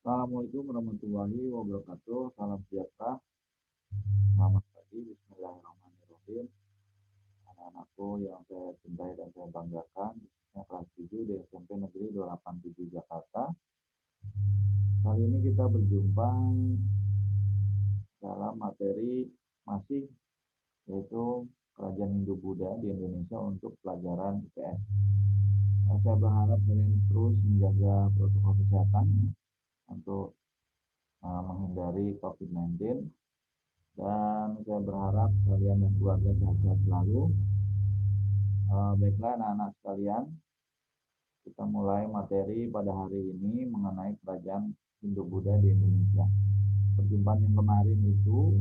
Assalamualaikum warahmatullahi wabarakatuh. Salam sejahtera. Selamat pagi. Bismillahirrahmanirrahim. Anak-anakku yang saya cintai dan saya banggakan, khususnya kelas 7 di SMP Negeri 287 Jakarta. Kali ini kita berjumpa dalam materi masih yaitu Kerajaan Hindu-Buddha di Indonesia untuk pelajaran IPS. Saya berharap kalian terus menjaga protokol kesehatan untuk menghindari COVID-19. Dan saya berharap kalian dan keluarga sehat-sehat selalu. Baiklah anak-anak sekalian, kita mulai materi pada hari ini mengenai kerajaan Hindu-Buddha di Indonesia. Perjumpaan yang kemarin itu,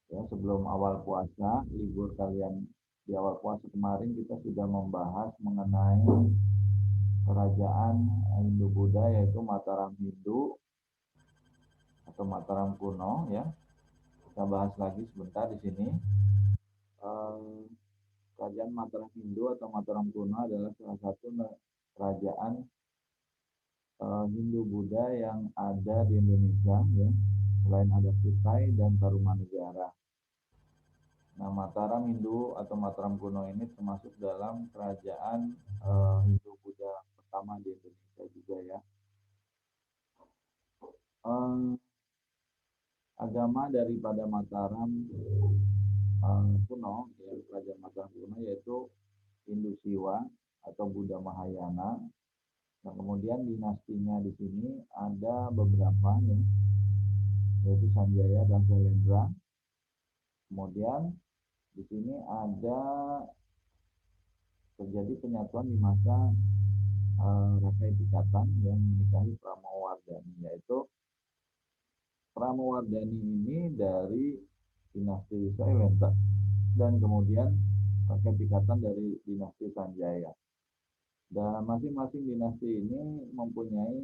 ya sebelum awal puasa, libur kalian di awal puasa kemarin kita sudah membahas mengenai kerajaan Hindu-Buddha yaitu Mataram Hindu atau Mataram kuno ya. Kita bahas lagi sebentar di sini. Kerajaan Mataram Hindu atau Mataram kuno adalah salah satu kerajaan Hindu-Buddha yang ada di Indonesia, ya. Selain ada Kutai dan Tarumanegara. Nah, Mataram Hindu atau Mataram kuno ini termasuk dalam kerajaan Hindu-Buddha pertama di Indonesia juga ya. Agama daripada Mataram kuno, ya, kerajaan Mataram kuno yaitu Hindu Siwa atau Buddha Mahayana. Nah, kemudian dinastinya di sini ada beberapa ya, yaitu Sanjaya dan Sailendra. Kemudian di sini ada terjadi penyatuan di masa Raka Ipikatan yang menikahi Pramawardhani, yaitu Pramawardhani ini dari dinasti Sailendra dan kemudian Raka Ipikatan dari dinasti Sanjaya. Dan masing-masing dinasti ini mempunyai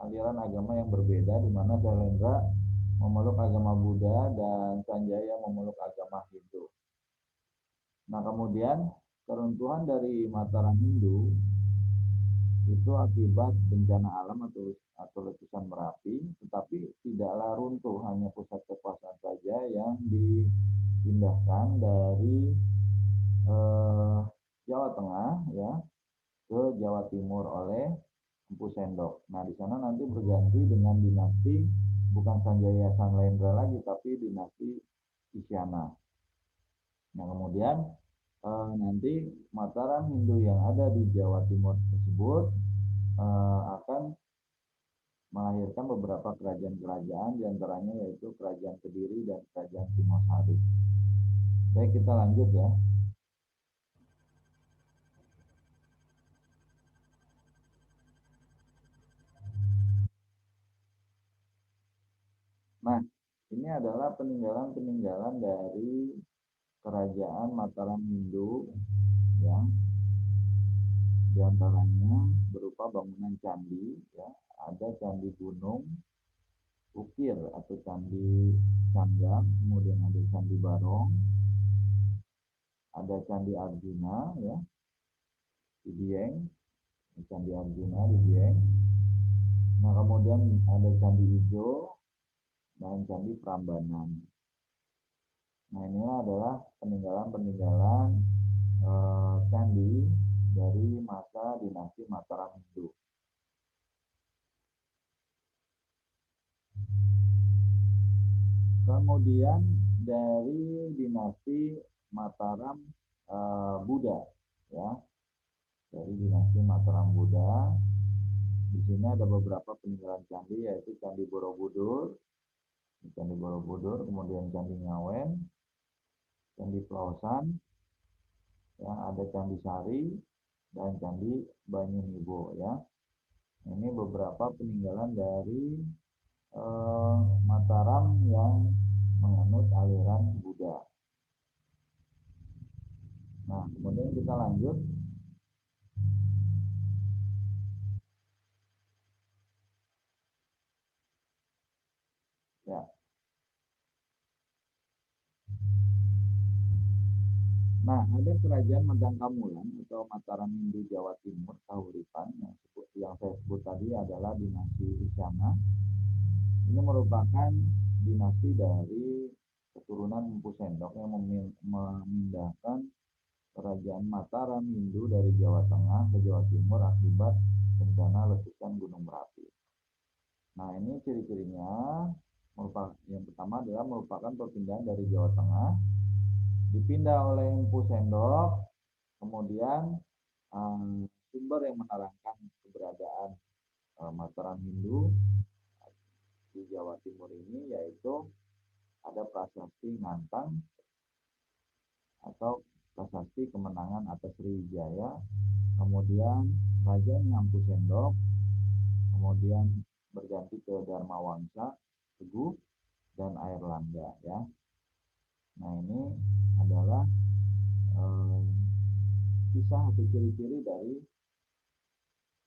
aliran agama yang berbeda, di mana Sailendra memeluk agama Buddha dan Sanjaya memeluk agama Hindu. Nah, kemudian keruntuhan dari Mataram Hindu itu akibat bencana alam atau letusan Merapi, tetapi tidaklah runtuh, hanya pusat kekuasaan saja yang dipindahkan dari Jawa Tengah ya ke Jawa Timur oleh Empu Sendok. Nah, di sana nanti berganti dengan dinasti bukan Sanjaya Sailendra lagi, tapi dinasti Isyana. Nah, kemudian nanti Mataram Hindu yang ada di Jawa Timur tersebut akan melahirkan beberapa kerajaan-kerajaan, diantaranya yaitu Kerajaan Kediri dan Kerajaan Singosari. Baik, kita lanjut ya. Nah, ini adalah peninggalan-peninggalan dari Kerajaan Mataram Hindu ya. Di antaranya berupa bangunan candi ya, ada candi gunung, ukir atau candi Canggang, kemudian ada candi Barong, ada candi Arjuna ya di Dieng, candi Arjuna di Dieng. Nah, kemudian ada candi Ijo dan candi Prambanan. Nah, ini adalah peninggalan-peninggalan candi dari masa dinasti Mataram Hindu. Kemudian dari dinasti Mataram Buddha, ya, dari dinasti Mataram Buddha, di sini ada beberapa peninggalan candi, yaitu Candi Borobudur, kemudian Candi Ngawen, Candi Plosan, ya, ada Candi Sari dan Candi Banyunibo, ya. Ini beberapa peninggalan dari Mataram yang menganut aliran Buddha. Nah, kemudian kita lanjut. Ya. Nah, ada kerajaan Medangkamulan atau Mataram Hindu Jawa Timur Kahuripan yang saya sebut tadi adalah dinasti Isyana. Ini merupakan dinasti dari keturunan Empu Sendok yang memindahkan kerajaan Mataram Hindu dari Jawa Tengah ke Jawa Timur akibat bencana letusan Gunung Merapi. Nah, ini ciri-cirinya yang pertama adalah merupakan perpindahan dari Jawa Tengah, dipindah oleh Empu Sendok, kemudian sumber yang menerangkan keberadaan Mataram Hindu di Jawa Timur ini yaitu ada prasasti Ngantang atau prasasti kemenangan atas Sriwijaya, kemudian Raja Empu Sendok, kemudian berganti ke Dharma Wangsa, Teguh, dan Airlangga ya. Nah, ini adalah kisah atau ciri-ciri dari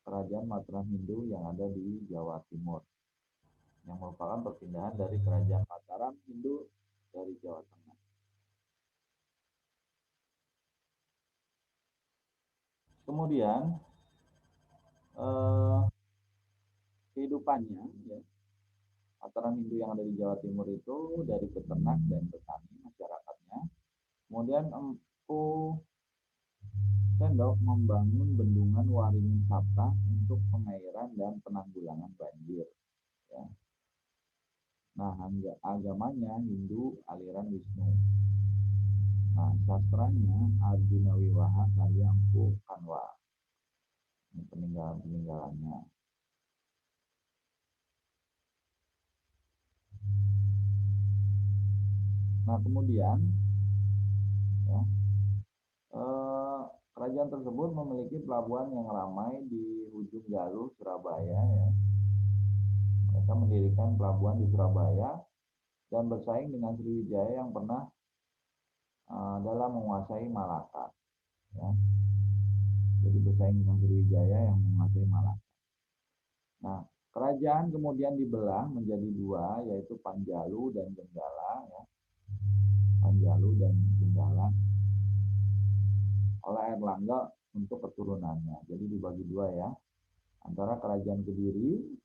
kerajaan Mataram Hindu yang ada di Jawa Timur, yang merupakan perpindahan dari kerajaan Mataram Hindu dari Jawa Tengah. Kemudian kehidupannya ya, Mataram Hindu yang ada di Jawa Timur itu dari peternak dan petani masyarakatnya. Kemudian Empu Sendok membangun bendungan Waringin Sapta untuk pengairan dan penanggulangan banjir. Ya. Nah, agamanya Hindu aliran Wisnu. Nah, sastranya Arjuna Wiwaha karya Empu Kanwa. Ini peninggalan-peninggalannya. Nah, kemudian ya, kerajaan tersebut memiliki pelabuhan yang ramai di ujung Galuh, Surabaya. Ya. Mereka mendirikan pelabuhan di Surabaya dan bersaing dengan Sriwijaya yang pernah dalam menguasai Malaka. Ya. Jadi bersaing dengan Sriwijaya yang menguasai Malaka. Nah, kerajaan kemudian dibelah menjadi dua, yaitu Panjalu dan Jenggala. Ya. Panjalu dan Jenggala oleh Airlangga untuk keturunannya. Jadi dibagi dua ya, antara kerajaan Kediri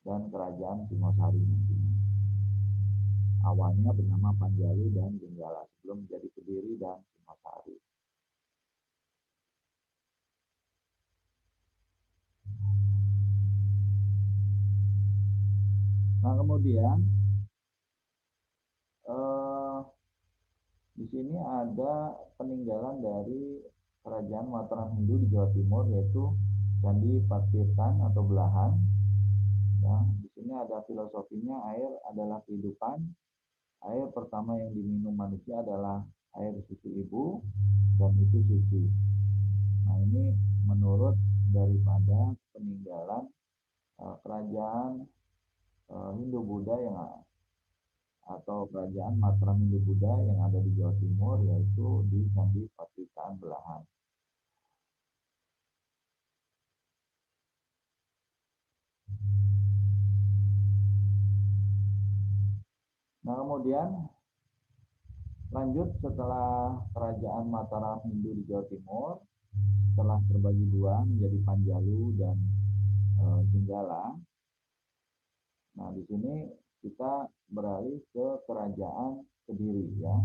dan kerajaan Singosari nantinya. Awalnya bernama Panjalu dan Jenggala sebelum menjadi Kediri dan Singosari. Nah, kemudian di sini ada peninggalan dari kerajaan Mataram Hindu di Jawa Timur, yaitu Candi Patirtan atau Belahan. Ya, di sini ada filosofinya, air adalah kehidupan. Air pertama yang diminum manusia adalah air susu ibu, dan itu suci. Nah, ini menurut daripada peninggalan kerajaan Hindu Buddha atau kerajaan Mataram Hindu Buddha yang ada di Jawa Timur, yaitu di Candi Patrikaan Belahan. Nah, kemudian lanjut setelah kerajaan Mataram Hindu di Jawa Timur, setelah terbagi dua menjadi Panjalu dan Jenggala. Nah, di sini kita beralih ke kerajaan Kediri ya.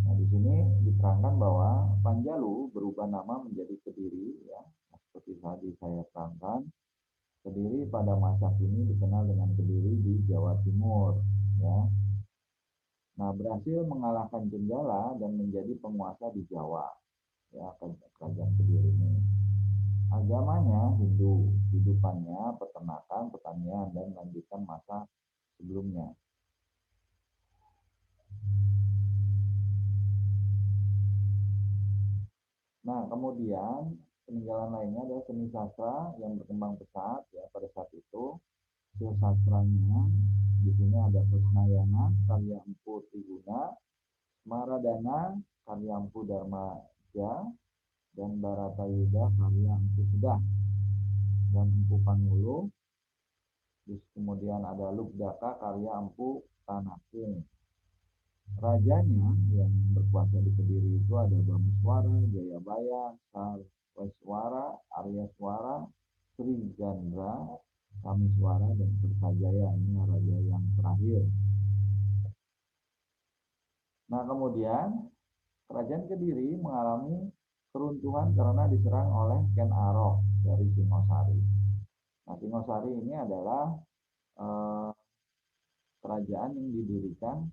Nah, di sini diterangkan bahwa Panjalu berubah nama menjadi Kediri ya. Seperti tadi saya terangkan, Kediri pada masa kini dikenal dengan Kediri di Jawa Timur ya. Nah, berhasil mengalahkan Jenggala dan menjadi penguasa di Jawa ya, kerajaan Kediri ini. Agamanya Hindu, kehidupannya peternakan, pertanian, dan melanjutkan masa sebelumnya. Nah, kemudian peninggalan lainnya adalah seni sastra yang berkembang pesat ya pada saat itu. Hasil sastranya di sini ada Kusnayana karya Empu Triguna, Maradana karya Empu Darmaja, dan Baratayuda karya Empu Sedah dan Empu Panulu. Terus kemudian ada Lugdaka karya Empu Tanakung. Rajanya yang berkuasa di Kediri itu ada Bhameswara, Jayabaya, Sarweswara, Aryaswara, Sri Gandra, Kameswara, dan Kertajaya. Ini raja yang terakhir. Nah, kemudian Kerajaan Kediri mengalami keruntuhan karena diserang oleh Ken Arok dari Singosari. Nah, Singosari ini adalah eh, kerajaan yang didirikan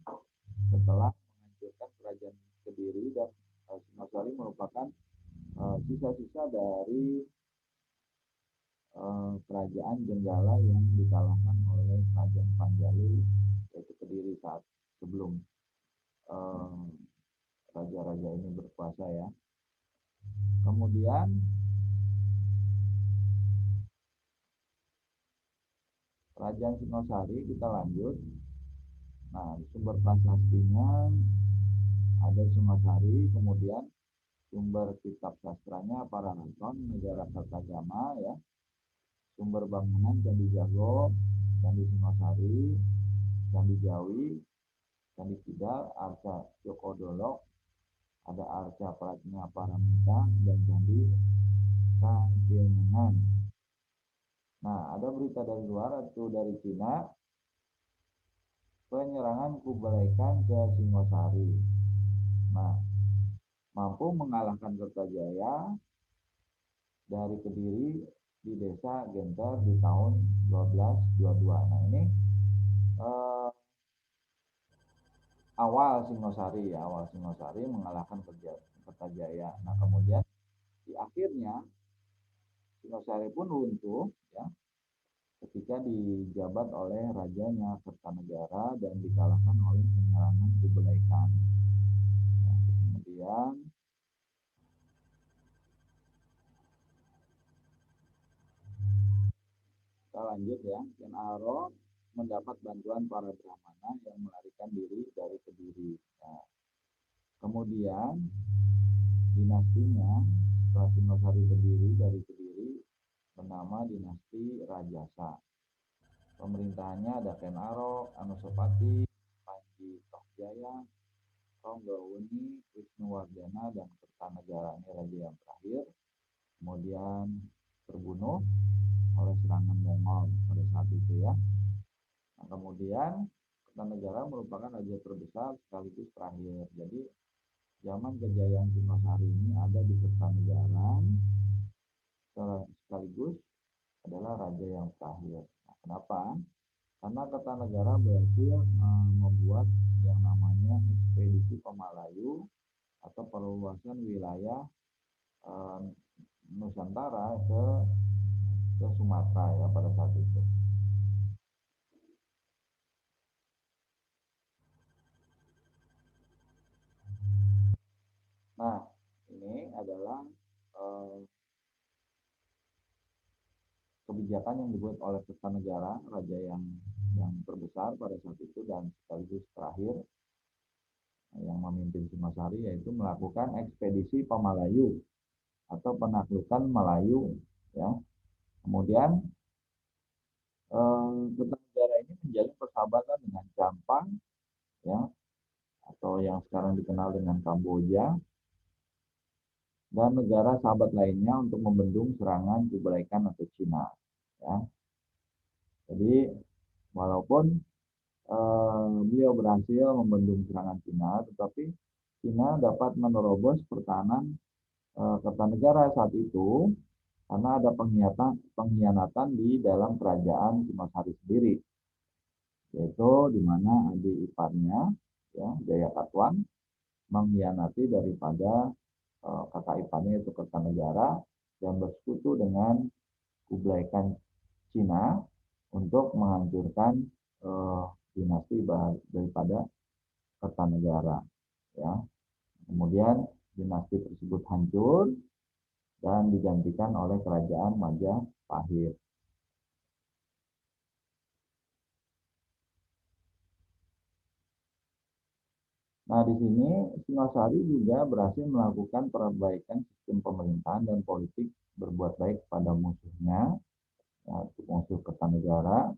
setelah menghancurkan Kerajaan Kediri, dan Singosari merupakan sisa-sisa dari kerajaan Jenggala yang dikalahkan oleh Kerajaan Panjalu, yaitu Kediri saat sebelum eh, raja-raja ini berkuasa ya. Kemudian Kerajaan Singosari kita lanjut. Nah, sumber prasastinya ada Singosari, kemudian sumber kitab sastranya Pararaton, Negara Kertagama ya, sumber bangunan Candi Jago, Candi Singosari, Candi Jawi, Candi Kidal, Arca Jokodolo, ada Arca Pratnya Paramita, dan Candi Kangkengan. Nah, ada berita dari luar atau dari Cina, penyerangan Kublai Khan ke Singosari. Nah, mampu mengalahkan Kertajaya dari Kediri di desa Genter di tahun 1222. Nah, ini eh, awal Singosari mengalahkan Kertajaya. Nah, kemudian di akhirnya Singosari pun runtuh ya ketika dijabat oleh rajanya Kertanegara dan dikalahkan oleh penyerangan Kublai Khan. Nah, kemudian kita lanjut ya. Ken Arok mendapat bantuan para Brahmana yang melarikan diri dari Kediri. Nah, kemudian dinastinya setelah Singosari berdiri dari Kediri bernama dinasti Rajasa. Pemerintahannya ada Ken Arok, Anusapati, Panji Tokjaya, Ronggawuni, Wisnuwardana, dan Kertanegara. Ini raja yang terakhir. Kemudian terbunuh oleh serangan Mongol pada saat itu ya. Nah, kemudian Kertanegara merupakan raja terbesar sekaligus terakhir. Jadi zaman kejayaan Singosari ini ada di Kertanegara sekaligus adalah raja yang terakhir. Nah, kenapa? Karena Kertanegara berhasil membuat yang namanya ekspedisi Pemalayu atau perluasan wilayah eh, Nusantara ke Sumatera ya pada saat itu. Nah, ini adalah eh, kebijakan yang dibuat oleh Kertanegara, raja yang terbesar pada saat itu dan sekaligus terakhir yang memimpin Singosari, yaitu melakukan ekspedisi Pamalayu atau penaklukan Melayu ya. Kemudian Kertanegara ini menjalin persahabatan dengan Jampang ya, atau yang sekarang dikenal dengan Kamboja, dan negara sahabat lainnya untuk membendung serangan Kublai Khan atau Cina ya. Jadi walaupun beliau berhasil membendung serangan Cina, tetapi Cina dapat menerobos pertahanan Kertanegara saat itu karena ada pengkhianatan di dalam kerajaan Singosari sendiri, yaitu di mana adik iparnya ya Jayakatwang mengkhianati daripada kakak iparnya itu Kertanegara dan bersekutu dengan Kublai Khan Cina untuk menghancurkan dinasti daripada Kertanegara ya. Kemudian dinasti tersebut hancur dan digantikan oleh kerajaan Majapahit. Nah, di sini Singosari juga berhasil melakukan perbaikan sistem pemerintahan dan politik, berbuat baik pada musuhnya, ya, musuh Kertanegara,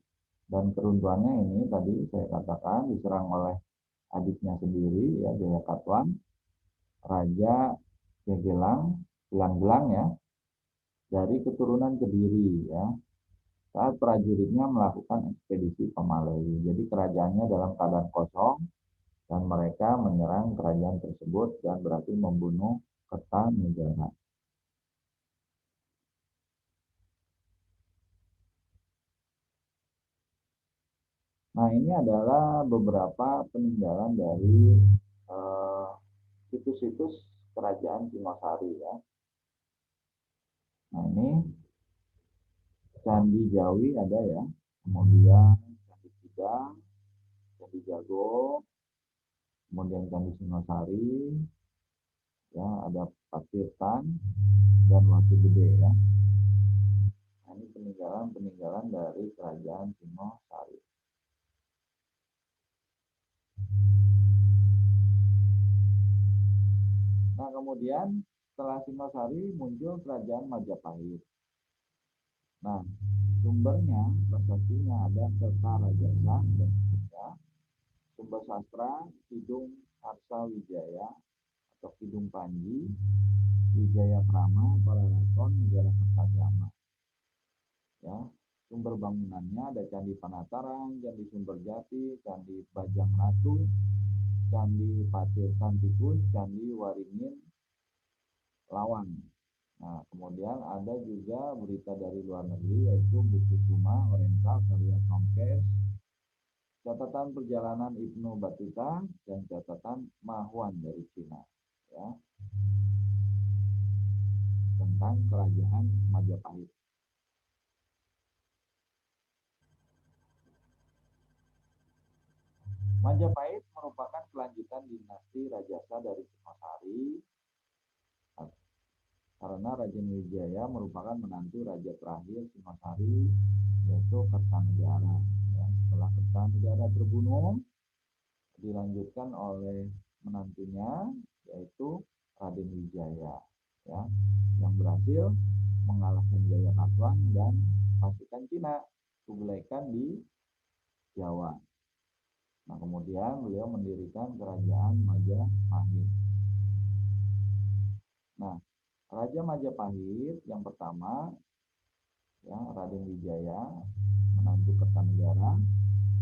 dan keruntuhannya ini tadi saya katakan diserang oleh adiknya sendiri ya Jayakatwang, Raja Gegelang, Gelang-Gelang ya, dari keturunan Kediri ya. Saat prajuritnya melakukan ekspedisi ke Malewi. Jadi kerajaannya dalam keadaan kosong dan mereka menyerang kerajaan tersebut dan berhasil membunuh Kertanegara. Nah, ini adalah beberapa peninggalan dari situs-situs kerajaan Singosari ya. Nah, ini Candi Jawi ada ya. Kemudian Candi Sidang, Candi Jago, kemudian Candi Singosari, ya ada Patirtan dan Watu Gede ya. Nah, ini peninggalan-peninggalan dari kerajaan Singosari. Nah, kemudian setelah Singosari muncul kerajaan Majapahit. Nah, sumbernya, prasastinya ada Kertarajasa dan seterusnya. Sumber sastra Kidung Harsa Wijaya atau Kidung Panji, Wijaya Krama, Pararaton, Negara Kertagama. Ya, sumber bangunannya ada Candi Panataran, Candi Sumberjati, Candi Bajang Ratu, Candi Patirtan Tikus, Candi Waringin Lawang. Nah, kemudian ada juga berita dari luar negeri yaitu buku Suma Oriental karya Tom Case, catatan perjalanan Ibnu Battuta dan catatan Mahuan dari Cina ya, tentang kerajaan Majapahit. Majapahit merupakan kelanjutan dinasti Rajasa dari Singosari karena Raja Wijaya merupakan menantu raja terakhir Singosari yaitu Kertanegara. Ya, setelah Kertanegara terbunuh, dilanjutkan oleh menantunya yaitu Raden Wijaya ya, yang berhasil mengalahkan Jayakatwang dan pasukan Cina Kublai Khan di Jawa. Nah, kemudian beliau mendirikan kerajaan Majapahit. Nah, Raja Majapahit yang pertama ya Raden Wijaya, menantu Kertanegara,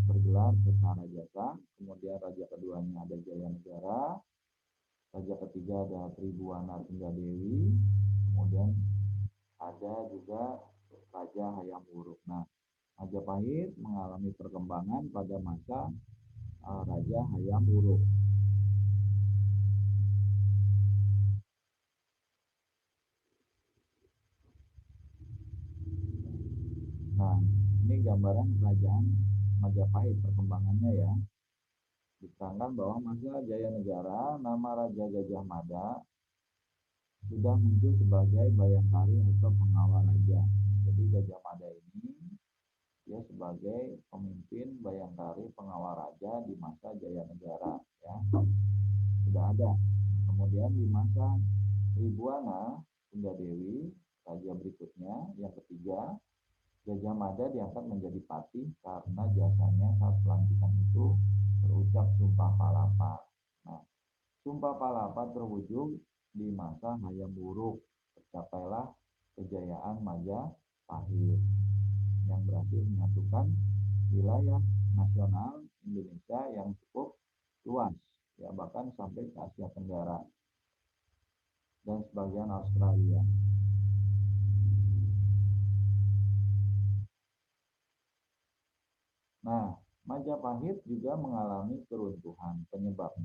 bergelar Kertarajasa. Kemudian raja keduanya ada Jayanegara, raja ketiga ada Tribuana Tunggadewi, kemudian ada juga Raja Hayam Wuruk. Nah, Majapahit mengalami perkembangan pada masa Raja Hayam Wuruk. Nah, ini gambaran kerajaan Majapahit perkembangannya ya. Diterangkan bahwa masa Jaya Negara, nama Raja Gajah Mada sudah muncul sebagai bayangkari atau pengawal raja. Jadi Gajah Mada ini dia sebagai pemimpin bayangkari pengawal raja di masa Jaya Negara ya. Sudah ada. Kemudian di masa Tribuana Tunggadewi, raja berikutnya yang ketiga, Gajah Mada diangkat menjadi patih karena jasanya saat pelantikan itu berucap sumpah palapa. Nah, sumpah palapa terwujud di masa Hayam Wuruk. Tercapailah kejayaan Majapahit yang berhasil menyatukan wilayah nasional Indonesia yang cukup luas, ya bahkan sampai ke Asia Tenggara dan sebagian Australia. Nah, Majapahit juga mengalami keruntuhan. Penyebab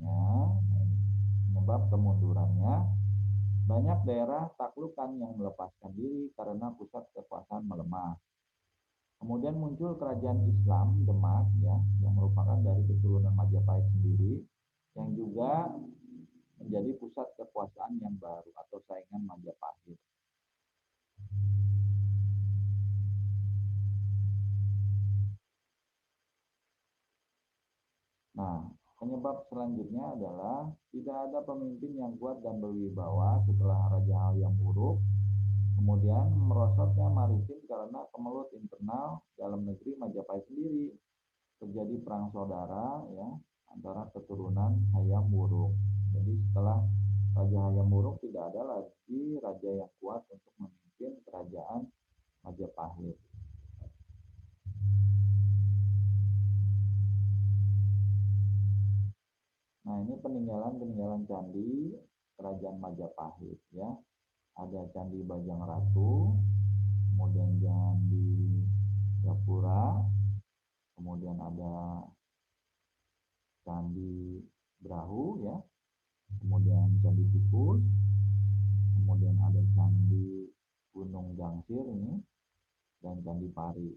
kemundurannya, banyak daerah taklukan yang melepaskan diri karena pusat kekuasaan melemah. Kemudian muncul kerajaan Islam Demak ya, yang merupakan dari keturunan Majapahit sendiri, yang juga menjadi pusat kekuasaan yang baru atau saingan Majapahit. Nah, penyebab selanjutnya adalah tidak ada pemimpin yang kuat dan berwibawa setelah Raja Hayam Wuruk. Kemudian merosotnya maritim karena kemelut internal dalam negeri Majapahit sendiri. Terjadi perang saudara ya antara keturunan Hayam Wuruk. Jadi setelah Raja Hayam Wuruk tidak ada lagi raja yang kuat untuk memimpin kerajaan Majapahit. Nah, ini peninggalan-peninggalan candi kerajaan Majapahit ya. Ada Candi Bajang Ratu, kemudian Candi Gapura, kemudian ada Candi Brahu ya, kemudian Candi Tikus, kemudian ada Candi Gunung Gangsir ini, dan Candi Pari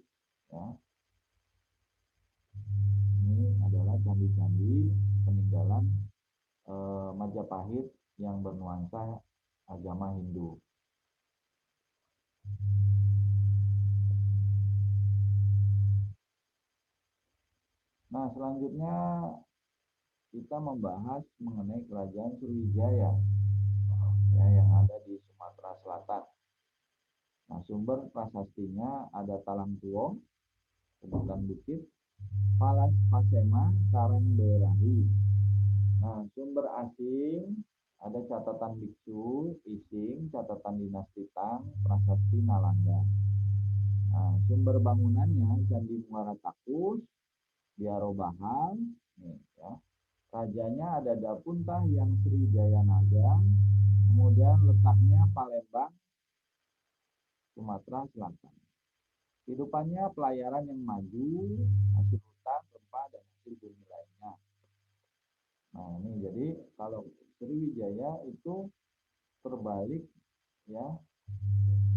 ya. Ini adalah candi-candi peninggalan Majapahit yang bernuansa agama Hindu. Nah, selanjutnya kita membahas mengenai kerajaan Sriwijaya ya, yang ada di Sumatera Selatan. Nah, sumber prasastinya ada Talangtuong, Sebutan Bukit, Palas Pasema, Karangberahi. Nah, sumber asing ada catatan biksu, Ising, catatan dinasti Tang, prasasti Nalanda. Nah, sumber bangunannya Candi Muara Takus, Biaro Bahal, nih ya. Rajanya ada Dapuntah yang Sri Jayanaga, kemudian letaknya Palembang, Sumatera Selatan. Kehidupannya pelayaran yang maju, hasil hutan, rempah, dan hasil bumi lainnya. Nah, ini jadi kalau Sriwijaya itu terbalik ya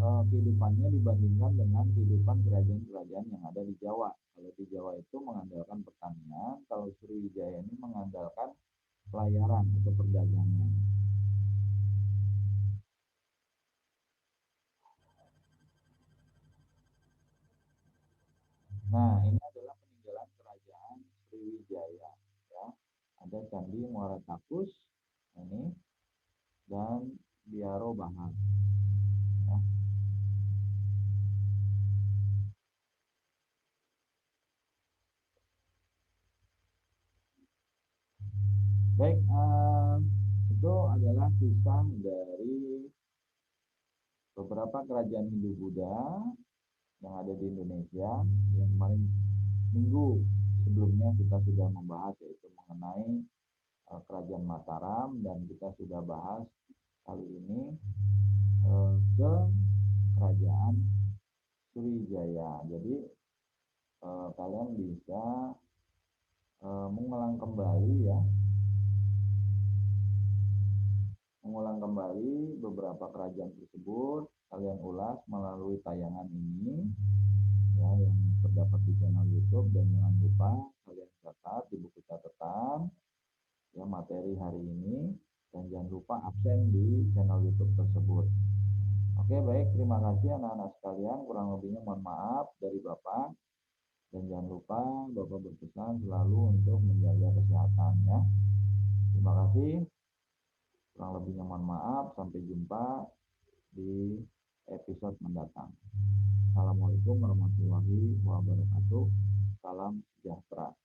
kehidupannya dibandingkan dengan kehidupan kerajaan-kerajaan yang ada di Jawa. Kalau di Jawa itu mengandalkan pertanian, kalau Sriwijaya ini mengandalkan pelayaran atau perdagangan. Nah, ini adalah peninggalan kerajaan Sriwijaya ya. Ada Candi Muara Takus ini dan Biaro Bahal ya. Baik, itu adalah kisah dari beberapa kerajaan Hindu Buddha yang ada di Indonesia yang kemarin minggu sebelumnya kita sudah membahas, yaitu mengenai kerajaan Mataram, dan kita sudah bahas kali ini ke kerajaan Sriwijaya. Jadi kalian bisa mengulang kembali ya, mengulang kembali beberapa kerajaan tersebut, kalian ulas melalui tayangan ini ya, yang terdapat di channel YouTube, dan jangan lupa kalian catat di buku catatan ya materi hari ini, dan jangan lupa absen di channel YouTube tersebut. Oke, baik, terima kasih anak-anak sekalian, kurang lebihnya mohon maaf dari Bapak, dan jangan lupa Bapak berpesan selalu untuk menjaga kesehatan ya. Terima kasih, kurang lebihnya mohon maaf, sampai jumpa di episode mendatang. Assalamualaikum warahmatullahi wabarakatuh. Salam sejahtera.